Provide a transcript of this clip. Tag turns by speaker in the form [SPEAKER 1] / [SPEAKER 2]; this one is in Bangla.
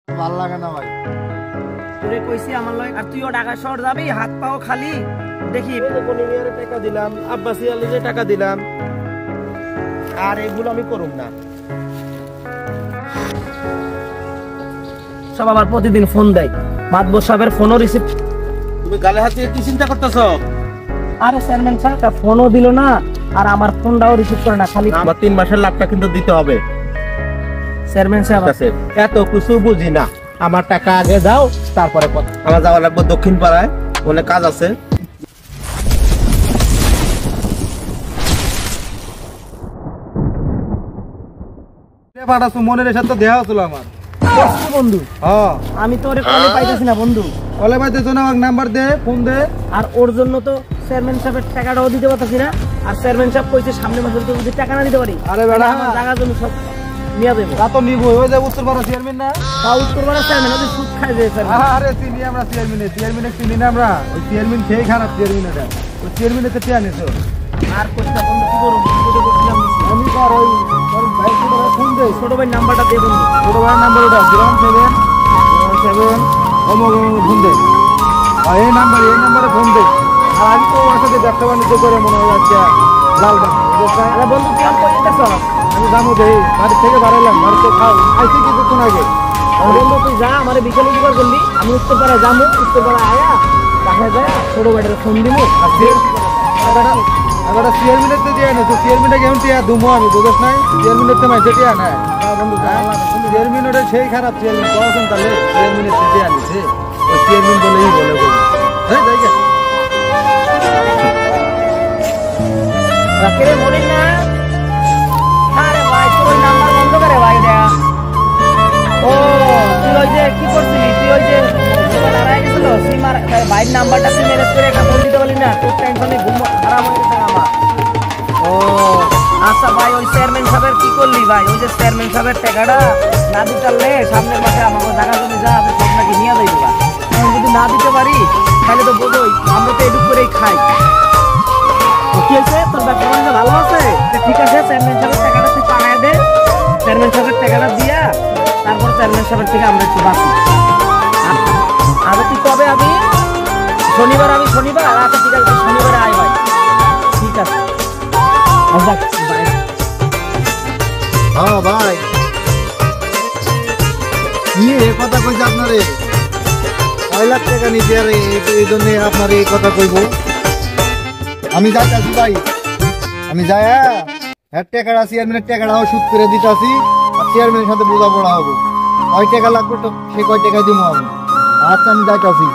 [SPEAKER 1] ভালো লাগে না ভাই।
[SPEAKER 2] তোরে কইছি আমার লয়, আর তুইও ঢাকা শহর যাবি হাত পাও খালি দেখি।
[SPEAKER 1] টাকা দিলাম, আব্বাসি আলী যে টাকা দিলাম, আর এগুলো আমি করুম না।
[SPEAKER 2] সব আমার প্রতিদিন ফোন দেয়, মাতবর সাহেবের ফোনও রিসিভ।
[SPEAKER 1] তুমি গালে হাতে কি চিন্তা করতেছ?
[SPEAKER 2] আরে চেয়ারম্যান সাহেব ফোনও দিল না, আর আমার ফোনটাও রিসিভ করে না, খালি
[SPEAKER 1] আমার 3 মাসের লাভটা কিন্তু দিতে হবে।
[SPEAKER 2] চেয়ারম্যান সাহেব
[SPEAKER 1] এত কিছু বুঝি না, আমার টাকা আগে দাও, তারপরে কথা। আমার যাওয়া লাগবে দক্ষিণ পাড়ায়, অনেক কাজ আছে। মনের সাথে দেওয়া হচ্ছিল আমার
[SPEAKER 2] বন্ধু। আমি তো ওরে কলে পাইতেছি না বন্ধু।
[SPEAKER 1] কলে পাইতেছ না? আমাকে নাম্বার দে, ফোন দে।
[SPEAKER 2] আর ওর জন্য তো চেয়ারম্যান সাহেবের টাকাটাও দিতে পারতাছি না। আর চেয়ারম্যান সাহেব কইছে সামনে মাসে যদি টাকা না দিতে পারি,
[SPEAKER 1] আরে বেটা
[SPEAKER 2] আমার টাকা জমি সব নিয়ে দেবো।
[SPEAKER 1] তা তো নিবো। ওই যে উত্তরপাড়া চেয়ারম্যান না?
[SPEAKER 2] উত্তরপাড়া চেয়ারম্যান ওই সুদ খাই দিয়েছে।
[SPEAKER 1] আরে চিনি আমরা চেয়ারম্যান চিনি না আমরা। ওই চেয়ারম্যান খেয়ে খারাপ চেয়ারম্যান। এটা ওই চেয়ারম্যানের তো টিয়া নিছো।
[SPEAKER 2] আর কইছে বন্ধু কি করব?
[SPEAKER 1] আমি কর ওই ভাই ফোন দে।
[SPEAKER 2] ছোট ভাই নাম্বারটা দে বন্ধু।
[SPEAKER 1] ছোট ভাইয়ের নাম্বার ওটা 07 ফোন দে। এই নাম্বারে ফোন দে। আর আমি তো ওর সাথে ব্যবসা বাণিজ্য করে মনে হয় আজকে লালবাগ।
[SPEAKER 2] আরে বন্ধু তুই আমার কইতে চাস?
[SPEAKER 1] আমি যাবো দেই, বাড়ি থেকে বাড়াইলাম, বাড়িতে খাও আইসি কিছুক্ষণ আগে।
[SPEAKER 2] বন্ধু তুই যা, আমার বিকেলে কি করলি? আমি উত্তরপাড়া যাবো, উত্তরপাড়া আয়া বাসায় যায় ছোট ভাইটার ফোন দিবো। আর
[SPEAKER 1] চেয়ারম্যানের তো দিয়ে নেছো, চেয়ারম্যানটা কেমন টিয়া দুমো আমি বুঝছ নাই? চেয়ারম্যানের তো মাইছে টিয়া নাই বন্ধু। চেয়ারম্যান ওটা সেই খারাপ চেয়ারম্যান পড়াশোন তাহলে চেয়ারম্যানের তো টিয়া নিছে। ওই চেয়ারম্যান বলেই বলে হ্যাঁ যাই গে
[SPEAKER 2] রাকেরে মনে না। আরে ভাই তোর ওই নাম্বার বন্ধ করে ভাই দেয়া। ও তুই ওই যে কি করছিলি? তুই ওই যে হারাই গেছিল সিমার ভাইয়ের নাম্বারটা তুই ম্যানেজ করে একটা ফোন দিতে পারলি না? তোর টেনশনে ঘুম হারাম হয়ে গেছে আমার। ও আচ্ছা ভাই, ওই চেয়ারম্যান সাহেবের কি করলি ভাই? ওই যে চেয়ারম্যান সাহেবের টাকাটা না দিতে পারলে সামনের মাসে আমাকে টাকা জমি যা আছে সব নাকি নিয়ে যাইব। এখন যদি না দিতে পারি তাহলে তো বোঝোই আমরা তো এডুক করেই খাই। কি হয়েছে? তোর ব্যবসা বাণিজ্য ভালো আছে? ঠিক আছে, চেয়ারম্যান সাহেবের টাকাটা তুই পাঠায় দে। চেয়ারম্যান সাহেবের টাকাটা দিয়া তারপর চেয়ারম্যান সাহেবের থেকে আমরা একটু বাঁচি। আচ্ছা তুই কবে আবি? শনিবার আমি শনিবার। আচ্ছা ঠিক আছে, শনিবারে আয় ভাই। ঠিক আছে ভাই।
[SPEAKER 1] হ্যাঁ ভাই, কি এ কথা কইছে আপনারে? 6 লাখ টাকা নিতে আর এই জন্য আপনার এই কথা কইব? আমি যাইতাছি ভাই, আমি যাই টাকাটা চেয়ারম্যানের টাকাটাও সুদ করে দিতেছি। আর চেয়ারম্যানের সাথে বোঝাপড়া হবো। কয় টাকা লাগবে তো সে কয় টাকা দিব আমি। আচ্ছা আমি যাইতাছি।